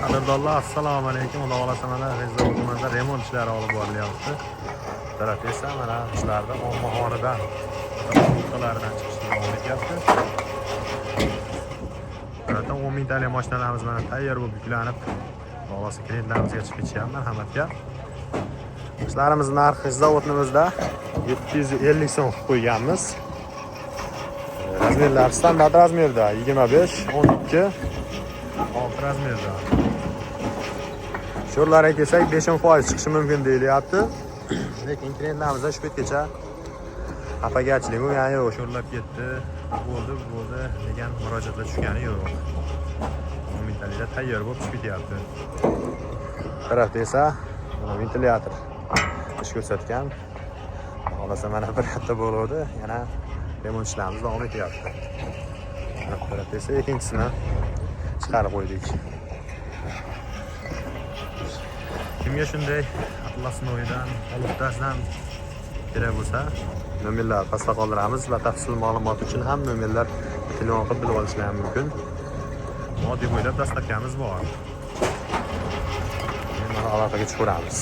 Qadrdonlar, assalomu alaykum. Xudo xolasa mana G'izza tumanida remont ishlari olib borilyapti. Taraf esa mana ishlarda ommaxonadan, nuqtalaridan chiqishni davom etyapti. Tarafdan 10 mingtalik mashinalarimiz mana tayyor bo'lib yuklanib, Xudo xolasa klientlarimizga chiqib ketishyapti marhamatga. Ishlarimiz narxi zavodning o'zida 750 so'm qilib qo'yganmiz. Razmerlar standart razmerda 25, 12, 6 razmerda. Sho'rlarga kelsak 5% chiqishi mumkin deyilyapti. Lekin klientlarimizdan shu paytgacha xafagarchilik bo'lgani yo'q. Sho'rlab ketdi, bo'ldi degan murojaatlar tushgani yo'q. 10 mingtalikda tayyor bo'lib chiqib ketyapti. Tarafda esa ventilyator ish ko'rsatgan. Xolasa mana bir hafta bo'ldi, yana remont ishlarimiz davom etyapti. Tarafda esa ikkinchisini chiqarib qo'ydik. Kimga shunday Atlasnoydan, Olibdasdan kerak bo'lsa, nomerlar pastda qoldiramiz. Batafsil ma'lumot uchun ham nomerlar telefon qilib bilib olishlari mumkin. Moddiy bo'ylab dastavkamiz bor. Mana aloqaga chiqamiz.